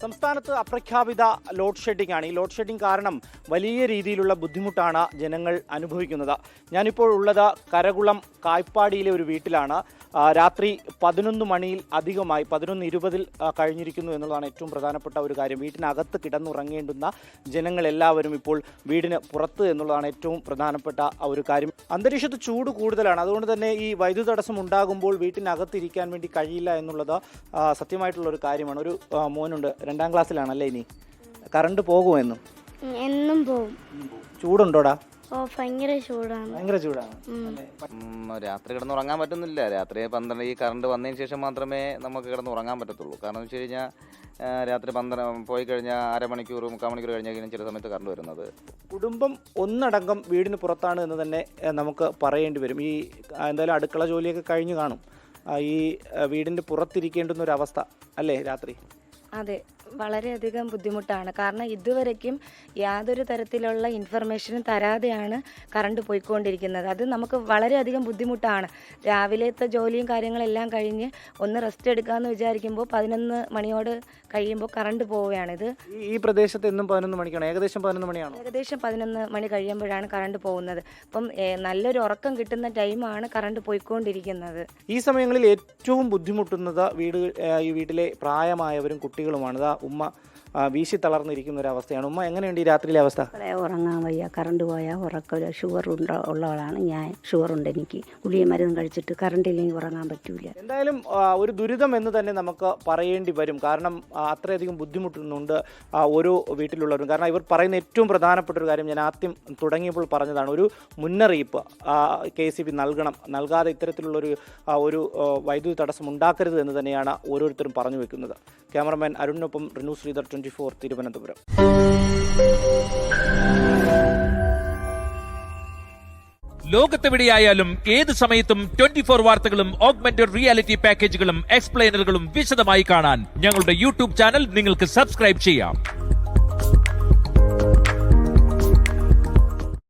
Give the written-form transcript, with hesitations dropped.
സംസ്ഥാനത്ത് അപ്രഖ്യാപിത load shedding ആണ്. ഈ ലോഡ് ഷെഡിംഗ് കാരണം വലിയ രീതിയിലുള്ള ബുദ്ധിമുട്ടാണ് ജനങ്ങൾ അനുഭവിക്കുന്നത്. ഞാനിപ്പോൾ ഉള്ളത് കരകുളം കായ്പാടിയിലെ ഒരു വീട്ടിലാണ്. രാത്രി 11 മണിയിൽ അധികമായി 11:20 കഴിഞ്ഞിരിക്കുന്നു എന്നുള്ളതാണ് ഏറ്റവും പ്രധാനപ്പെട്ട ഒരു കാര്യം. വീട്ടിനകത്ത് കിടന്നുറങ്ങേണ്ടുന്ന ജനങ്ങളെല്ലാവരും ഇപ്പോൾ വീടിന് പുറത്ത് എന്നുള്ളതാണ് ഏറ്റവും പ്രധാനപ്പെട്ട ഒരു കാര്യം. അന്തരീക്ഷത്ത് ചൂട് കൂടുതലാണ്. അതുകൊണ്ട് തന്നെ ഈ വൈദ്യുതി തടസ്സം ഉണ്ടാകുമ്പോൾ വീട്ടിനകത്തിരിക്കാൻ വേണ്ടി കഴിയില്ല എന്നുള്ളത് സത്യമായിട്ടുള്ള ഒരു കാര്യമാണ്. ഒരു മോനുണ്ട്, 2ാം ക്ലാസ്സിലാണല്ലേ. ഇനി കറണ്ട് പോകുമോ? എന്നും പോകും. ചൂടുണ്ടോടാ? ഭയങ്കര ചൂടാണ്. ഭയങ്കര ചൂടാണ്. രാത്രി കിടന്നുറങ്ങാൻ പറ്റുന്നില്ല. രാത്രി 12 ഈ കറണ്ട് വന്നതിന് ശേഷം മാത്രമേ നമുക്ക് കിടന്നുറങ്ങാൻ പറ്റത്തുള്ളൂ. കാരണം എന്ന് വെച്ച് കഴിഞ്ഞാൽ രാത്രി 12 പോയി കഴിഞ്ഞാൽ അരമണിക്കൂർ 3/4 മണിക്കൂർ കഴിഞ്ഞാൽ ചില സമയത്ത് കറണ്ട് വരുന്നത്. കുടുംബം ഒന്നടങ്കം വീടിന് പുറത്താണ് എന്ന് തന്നെ നമുക്ക് പറയേണ്ടി വരും. ഈ എന്തായാലും അടുക്കള ജോലിയൊക്കെ കഴിഞ്ഞു കാണും. ഈ വീടിൻ്റെ പുറത്തിരിക്കേണ്ടുന്ന ഒരു അവസ്ഥ അല്ലേ രാത്രി? അതെ, വളരെയധികം ബുദ്ധിമുട്ടാണ്. കാരണം ഇതുവരയ്ക്കും യാതൊരു തരത്തിലുള്ള ഇൻഫർമേഷനും തരാതെയാണ് കറണ്ട് പോയിക്കൊണ്ടിരിക്കുന്നത്. അത് നമുക്ക് വളരെയധികം ബുദ്ധിമുട്ടാണ്. രാവിലത്തെ ജോലിയും കാര്യങ്ങളെല്ലാം കഴിഞ്ഞ് ഒന്ന് റെസ്റ്റ് എടുക്കാമെന്ന് വിചാരിക്കുമ്പോൾ 11 മണിയോട് കഴിയുമ്പോൾ കറണ്ട് പോവുകയാണ്. ഈ പ്രദേശത്ത് എന്നും 11 മണിക്കാണ്. ഏകദേശം 11 മണിയാണോ? ഏകദേശം 11 മണി കഴിയുമ്പോഴാണ് കറണ്ട് പോകുന്നത്. അപ്പം നല്ലൊരു ഉറക്കം കിട്ടുന്ന ടൈമാണ് കറണ്ട് പോയിക്കൊണ്ടിരിക്കുന്നത്. ഈ സമയങ്ങളിൽ ഏറ്റവും ബുദ്ധിമുട്ടുന്നത് ഈ വീട്ടിലെ പ്രായമായവരും കുട്ടികളുമാണ്. ഉമ്മ വീശി തളർന്നിരിക്കുന്ന ഒരു അവസ്ഥയാണ്. ഉമ്മ, എങ്ങനെയുണ്ട് ഈ രാത്രിയിലെ അവസ്ഥ? ഉറങ്ങാൻ വയ്യ, കറണ്ട് പോയാൽ ഉറക്കം. ഷുഗർ ഉള്ളവളാണ് ഞാൻ. ഷുഗറുണ്ട് എനിക്ക്. ഗുളിക മരുന്ന് കഴിച്ചിട്ട് കറണ്ട് ഇല്ലെങ്കിൽ ഉറങ്ങാൻ പറ്റൂല. എന്തായാലും ഒരു ദുരിതം എന്ന് തന്നെ നമുക്ക് പറയേണ്ടി വരും. കാരണം അത്രയധികം ബുദ്ധിമുട്ടുന്നുണ്ട് ഓരോ വീട്ടിലുള്ളവരും. കാരണം ഇവർ പറയുന്ന ഏറ്റവും പ്രധാനപ്പെട്ട ഒരു കാര്യം ഞാൻ ആദ്യം തുടങ്ങിയപ്പോൾ പറഞ്ഞതാണ്. ഒരു മുന്നറിയിപ്പ് KCB നൽകാതെ ഇത്തരത്തിലുള്ളൊരു വൈദ്യുതി തടസ്സം ഉണ്ടാക്കരുത് എന്ന് തന്നെയാണ് ഓരോരുത്തരും പറഞ്ഞു വെക്കുന്നത്. ക്യാമറമാൻ അരുണിനൊപ്പം റിനു ശ്രീധർ, 24 തിരുവനന്തപുരം. ലോകത്തെവിടെയായാലും ഏത് സമയത്തും 24 വാർത്തകളും ഓഗ്മെന്റഡ് റിയാലിറ്റി പാക്കേജുകളും എക്സ്പ്ലെയിനറുകളും വിശദമായി കാണാൻ ഞങ്ങളുടെ യൂട്യൂബ് ചാനൽ നിങ്ങൾക്ക് സബ്സ്ക്രൈബ് ചെയ്യാം.